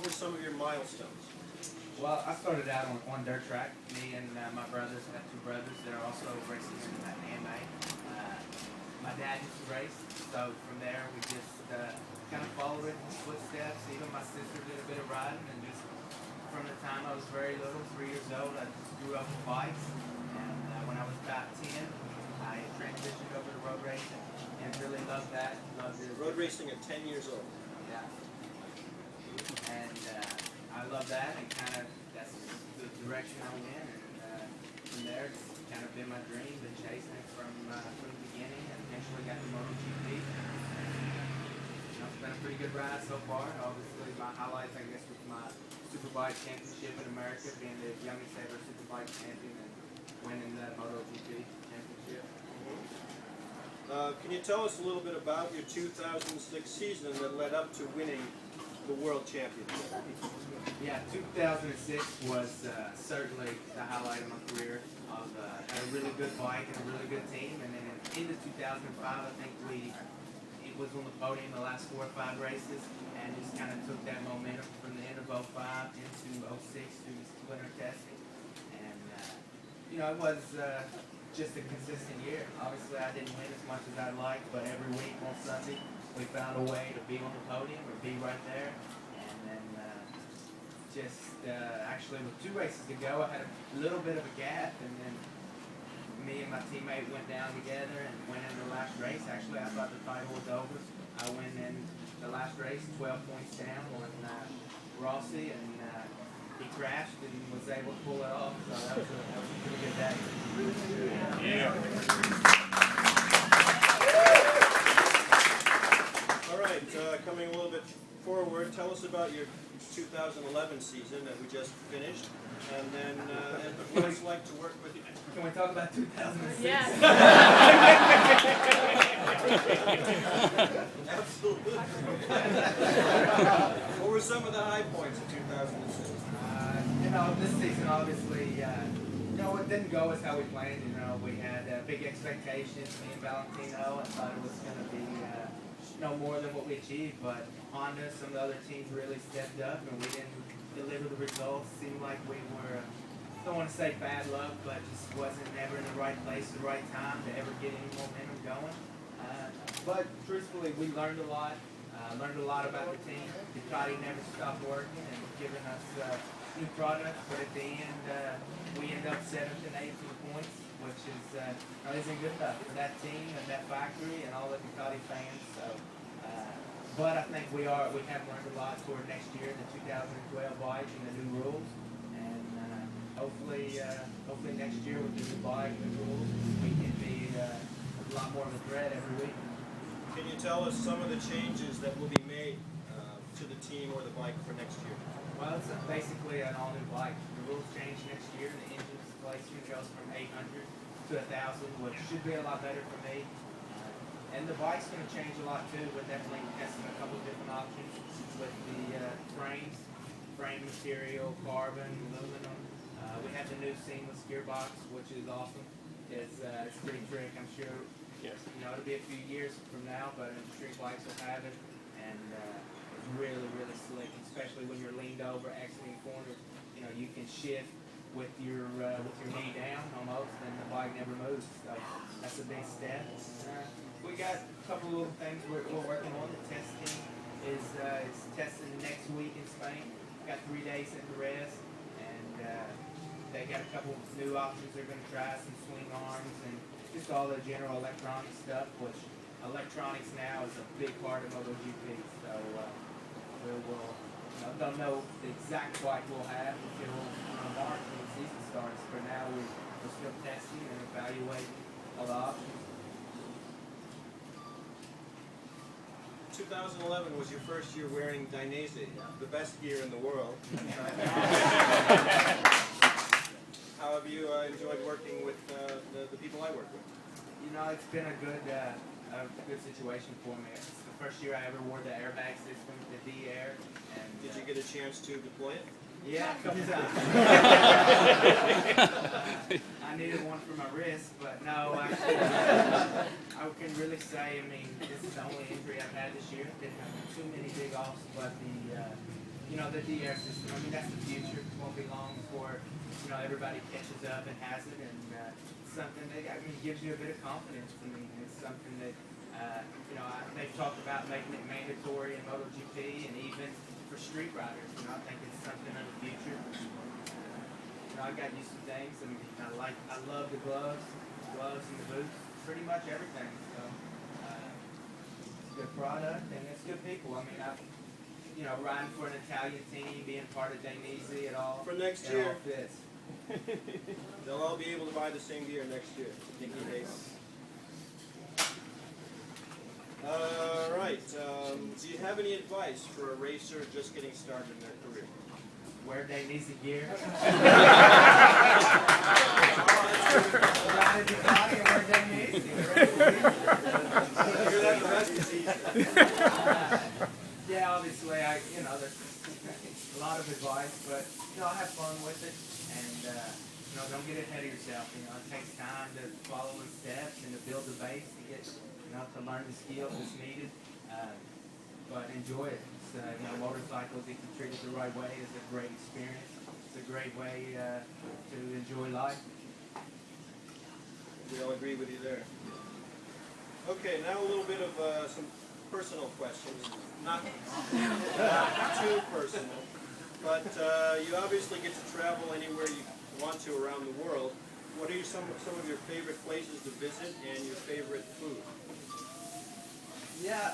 over some of your milestones? Well, I started out on dirt track. Me and my brothers, I have two brothers that are also racing in the AMA. My dad used to race, so from there we just kind of followed in his footsteps. Even my sister did a bit of riding, and just from the time I was very little, 3 years old, I just grew up with bikes. And when I was about 10, I transitioned over to road racing and really loved that. Loved it. Road racing at 10 years old. Yeah. And I love that, and kind of that's the direction I went. And from there, it's kind of been my dream, been chasing it from the beginning, and eventually got to MotoGP. It's been a pretty good ride so far. Obviously, my highlights, I guess, was my Superbike Championship in America, being the youngest ever Superbike champion and winning the MotoGP championship. Can you tell us a little bit about your 2006 season that led up to winning the World Championship? Yeah, 2006 was certainly the highlight of my career. I had a really good bike and a really good team, and then into 2005, I think it was on the podium the last 4 or 5 races, and just kind of took that momentum from the end of 05 into 06 to winter testing. And it was just a consistent year. Obviously, I didn't win as much as I'd like, but every week on Sunday, we found a way to be on the podium or be right there. And then actually with 2 races to go, I had a little bit of a gap, and then me and my teammate went down together and went into the last race. Actually, I thought the title was over. I went in the last race 12 points down on Rossi, and he crashed and was able to pull it off. So that was a pretty good day. Yeah. All right, coming a little bit forward, tell us about your 2011 season that we just finished, and then what it's like to work with you. Can we talk about 2006? Yes. Absolutely. What were some of the high points of 2006? This season obviously, it didn't go as how we planned. We had big expectations. Me and Valentino, I thought it was going to be more than what we achieved, but Honda, some of the other teams really stepped up, and we didn't deliver the results. Seemed like we were, don't want to say bad luck, but just wasn't ever in the right place at the right time to ever get any momentum going. But truthfully, we learned a lot. Learned a lot about the team. Ducati never stopped working and giving us new products, but at the end, we ended up 7th and 8th for the points, which isn't good enough for that team and that factory and all the Ducati fans. So, but I think we have learned a lot for next year, the 2012 bike and the new rules, and hopefully next year with the new bike and the rules, we can be a lot more of a threat every week. Can you tell us some of the changes that will be made to the team or the bike for next year? Well, it's basically an all-new bike. The rules change next year. The engine displacement goes from 800 to 1,000, which should be a lot better for me. And the bike's going to change a lot too. We're definitely testing a couple of different options with the frames, frame material, carbon, aluminum. We have the new seamless gearbox, which is awesome. It's pretty trick, I'm sure. Yes. It'll be a few years from now, but street bikes will have it, and it's really, really slick, especially when you're leaned over, exiting corners. You can shift with your knee down almost, and the bike never moves. So that's a big step. We got a couple of little things we're working on. The testing is testing next week in Spain. Got 3 days in Jerez, and they got a couple of new options they're going to try, some swing arms and just all the general electronic stuff, which electronics now is a big part of MotoGP. So don't know the exact bike we'll have until March when the season starts. For now, we're still testing and evaluating all the options. 2011 was your first year wearing Dainese, the best gear in the world. How have you enjoyed working with the people I work with? It's been a good situation for me. It's the first year I ever wore the airbag system, the D-Air. And did you get a chance to deploy it? Yeah, a couple times. I needed one for my wrist, but no, actually, I can really say, this is the only injury I've had this year. Didn't have too many big offs, but the the DR system. I mean, that's the future. It won't be long before, everybody catches up and has it, and it's something that, gives you a bit of confidence. I mean, it's something that, they've talked about making it mandatory in MotoGP and even for street riders. I think it's something of the future. I got used to things, and I love the gloves and the boots, pretty much everything. So, it's a good product, and it's good people. I mean, riding for an Italian team, being part of Dainese at all. For next it year. all fits. They'll all be able to buy the same gear next year. Nicky Hayden. All right. Do you have any advice for a racer just getting started in their career? Wear Dainese gear. Ride a Ducati and wear Dainese. Hear that the rest of the season. Yeah, obviously, there's a lot of advice, but, I have fun with it, and, don't get ahead of yourself. It takes time to follow in steps and to build the base to get, to learn the skills that's needed, but enjoy it. Motorcycles, if you treat it the right way, is a great experience. It's a great way to enjoy life. We all agree with you there. Okay, now a little bit of some personal questions. Not too personal, but you obviously get to travel anywhere you want to around the world. What are some of your favorite places to visit and your favorite food? Yeah,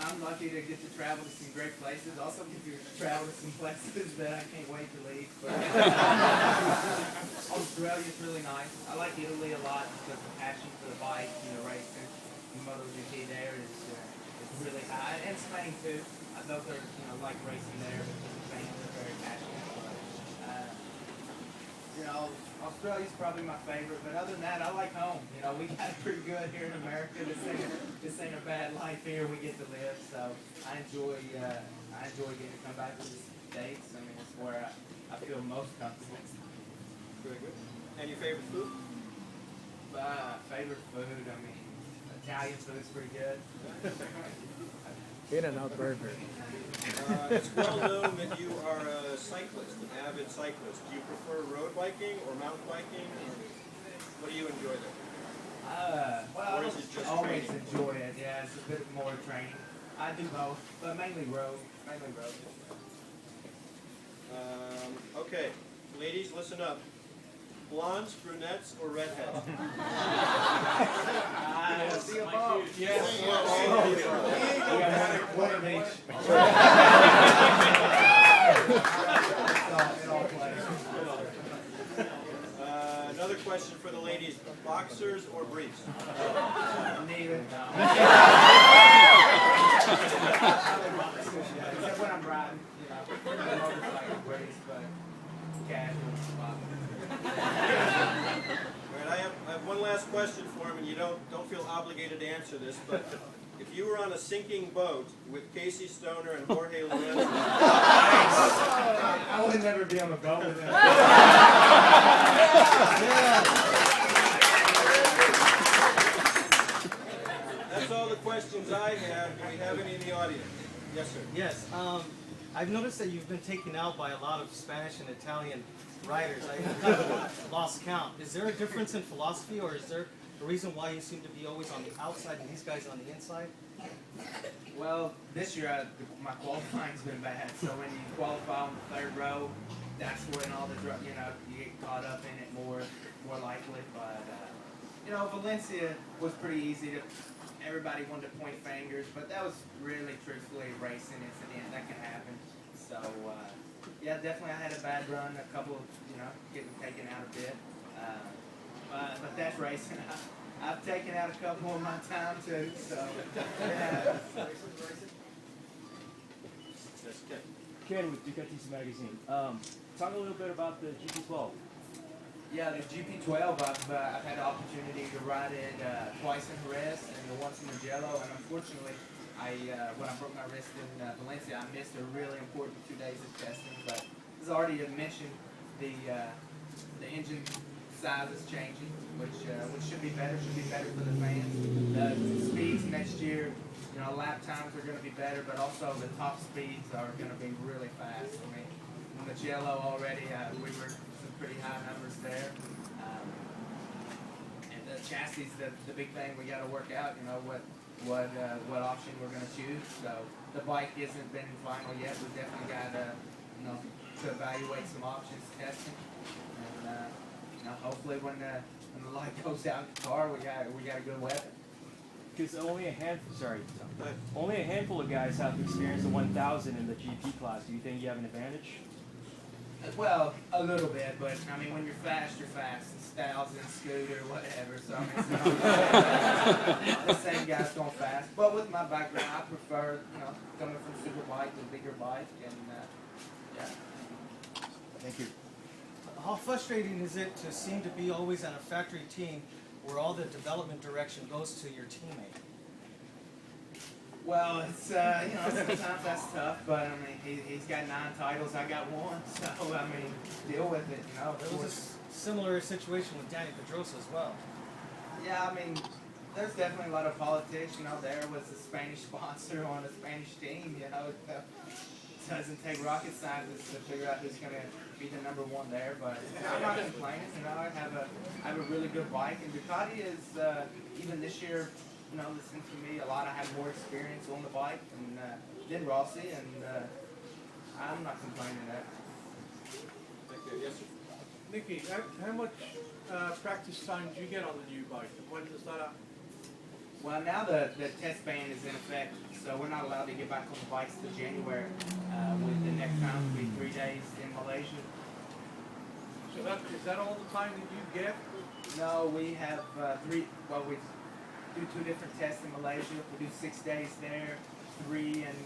I'm lucky to get to travel to some great places. Also get to travel to some places that I can't wait to leave. But Australia's really nice. I like Italy a lot because the passion for the bike, racing, the MotoGP there is really high, and Spain too. I know they're like racing there because the fans are very passionate. But, Australia's probably my favorite, but other than that, I like home. We got it pretty good here in America. This ain't a bad life here. We get to live, so I enjoy getting to come back to the States. I mean, it's where I feel most comfortable. Very good. And your favorite food? Favorite food? I mean, Italian food's pretty good. In-N-Out burger. It's well known that you are a cyclist, an avid cyclist. Do you prefer road biking or mountain biking? Or what do you enjoy there? Well, Or is it just I always training? enjoy it. Yeah, it's a bit more training. I do both, but mainly road. Okay, ladies, listen up. Blondes, brunettes, or redheads? See a ball. Yes. One of each. Another question for the ladies. Boxers or briefs? Neither. Except when I'm riding, motorcycle briefs, but casual. All right, I have one last question for him, and you don't feel obligated to answer this, but if you were on a sinking boat with Casey Stoner and Jorge Lorenzo, I would never be on a boat with him. that's all the questions I have. Do we have any in the audience? Yes, sir. Yes, I've noticed that you've been taken out by a lot of Spanish and Italian riders. I kind of lost count. Is there a difference in philosophy, or is there a reason why you seem to be always on the outside and these guys on the inside? Well, this year my qualifying's been bad. So when you qualify on the third row, that's when all the you get caught up in it more likely. But Valencia was pretty easy to. Everybody wanted to point fingers, but that was really, truthfully, a racing incident. That can happen. So, yeah, definitely I had a bad run, a couple of, getting taken out a bit. But that's racing. I've taken out a couple in my time, too. So, yeah. Ken with Ducati Magazine. Talk a little bit about the GP12. Yeah, the GP12, I've had the opportunity to ride it twice in Jerez and once in Mugello, and unfortunately, when I broke my wrist in Valencia, I missed a really important 2 days of testing. But as I already mentioned, the engine size is changing, which should be better. Should be better for the fans. The speeds next year, lap times are going to be better, but also the top speeds are going to be really fast. Mugello already. We were some pretty high numbers there. And the chassis, the big thing we got to work out. You know what option we're going to choose. So the bike hasn't been final yet. We definitely got to evaluate some options testing. And hopefully when the light goes out in the car, we got a good weapon. Because only a handful of guys have experienced the 1,000 in the GP class. Do you think you have an advantage? Well, a little bit, but I mean, when you're fast, you're fast. Styles and scooter, whatever. So I mean, the same guys going fast. But with my background, I prefer, coming from superbike to bigger bike, and yeah. Thank you. How frustrating is it to seem to be always on a factory team where all the development direction goes to your teammate? Well, it's sometimes that's tough, but I mean he's got 9 titles, I got 1, so I mean deal with it, There was a similar situation with Danny Pedrosa as well. Yeah, I mean there's definitely a lot of politics. There was a Spanish sponsor on a Spanish team. It doesn't take rocket scientists to figure out who's going to be the #1 there, but I'm not complaining. I have a really good bike, and Ducati is even this year. Listen to me a lot. I have more experience on the bike than Rossi, and I'm not complaining that. Thank you. Yes, sir. Nicky, how much practice time do you get on the new bike? And when does that happen? Well, now the test ban is in effect, so we're not allowed to get back on the bikes till January. With the next round will be 3 days in Malaysia. So is that all the time that you get? No, we have 3. Well, we do 2 different tests in Malaysia. We do 6 days there, 3 in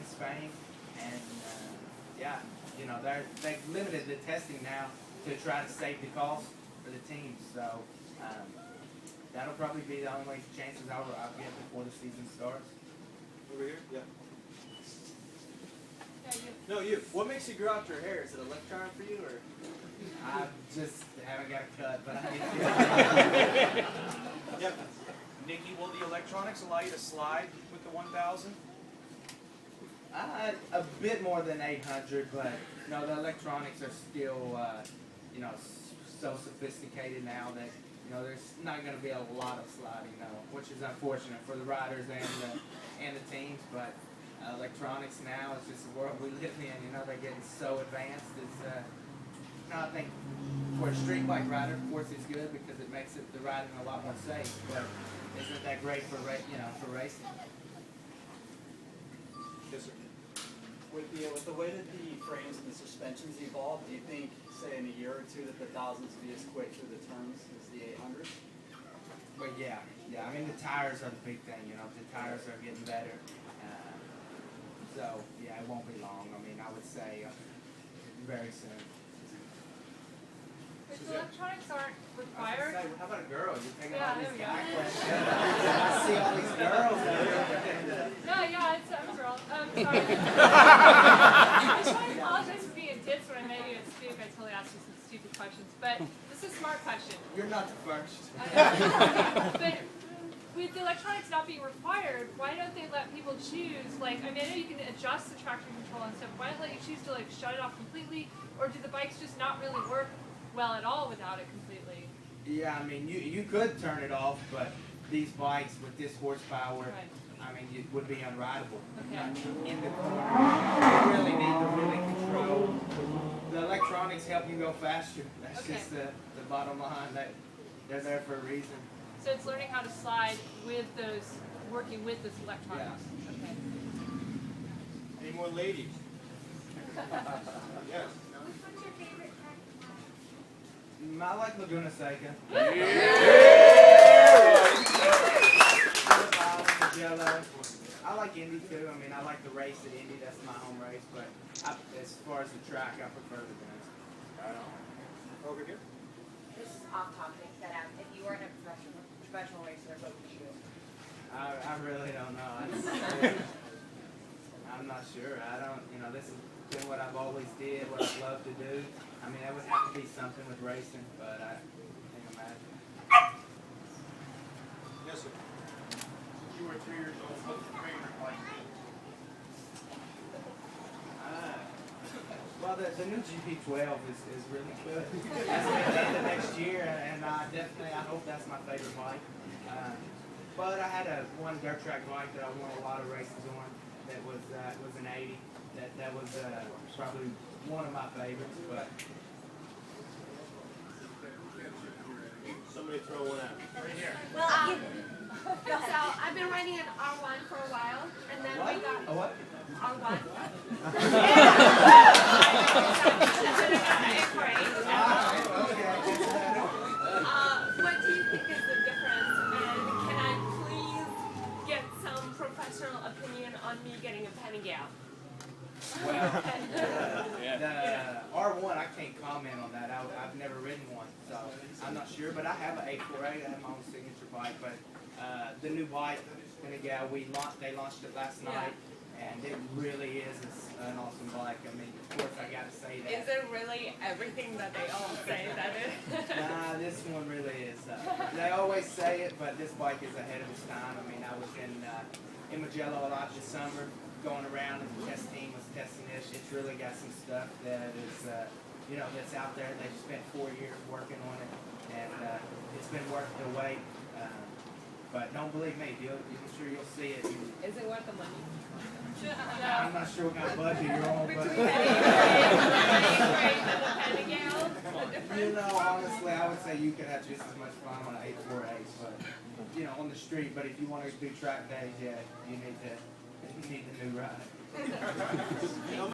Spain, and they've limited the testing now to try to save the cost for the teams. So that'll probably be the only chances I'll get before the season starts. Over here? Yeah. Yeah, you. No, you. What makes you grow out your hair? Is it electronic for you, or? I just haven't got a cut, but I need to. Yeah. Nicky, will the electronics allow you to slide with the 1000? A bit more than 800, but the electronics are still, so sophisticated now that there's not going to be a lot of sliding, which is unfortunate for the riders and the teams. But electronics now is just the world we live in. They're getting so advanced. I think for a street bike rider, of course, it's good because it makes the riding a lot more safe. But isn't that great for racing? Yes, sir. With the way that the frames and the suspensions evolve, do you think, say in a year or 2, that the 1000s will be as quick through the turns as the 800s? But yeah. I mean, the tires are the big thing. The tires are getting better. So yeah, it won't be long. I mean, I would say very soon. If the electronics aren't required, How about a girl? You're taking Yeah, all these there we guy go. questions. I see all these girls out there. no, yeah, I'm a girl. Sorry. I just want to apologize for being a ditz when I met you at Spook. I totally asked you some stupid questions, but this is a smart question. You're not the first. But with the electronics not being required, why don't they let people choose? I know you can adjust the traction control and stuff. Why don't they let you choose to shut it off completely, or do the bikes just not really work well at all without it completely? Yeah, I mean, you could turn it off, but these bikes with this horsepower, Right. I mean, it would be unrideable. Okay. In the corner, you really need to really control. The electronics help you go faster. That's Okay. just the bottom line. They're there for a reason. So it's learning how to slide with working with those electronics. Okay. Any more ladies? Yes. Which one's your favorite I like Laguna Seca. I like Indy too. I mean, I like the race at Indy. That's my home race. But as far as the track, I prefer the Laguna. Right on. Over here? This is off topic, that if you weren't a professional racer, what would you do? I really don't know. I'm not sure. I don't, this has been what I've always did, what I've loved to do. I mean, that would have to be something with racing, but I can't imagine. Yes, sir. Since you were 2 years old, what's your favorite bike? Well, No, the new GP12 is really good. That's at the end of next year, and I hope that's my favorite bike. But I had one dirt track bike that I won a lot of races on. That was an 80. That was probably one of my favorites. But Somebody throw one out. Right here. Well, so I've been riding an R1 for a while, and then we got a what? R1. What do you think is the difference? And can I please get some professional opinion on me getting a Panigale? Well, the R1, I can't comment on that. I've never ridden one, so I'm not sure. But I have an 848. I have my own signature bike. But the new bike, Panigale, they launched it last night, and it really is an awesome bike. I mean, of course, I got to say that. Is it really everything that they all say that it is? Nah, this one really is. They always say it, but this bike is ahead of its time. I mean, I was in Magello a lot this summer, going around, and the test team was testing this. It's really got some stuff that is, that's out there. They spent 4 years working on it, and it's been worth the wait. But don't believe me. I'm sure you'll see it. Is it worth the money? I'm not sure what kind of budget you're on, but honestly, I would say you could have just as much fun on an 848, but on the street. But if you want to do track days, yeah, you need the new ride.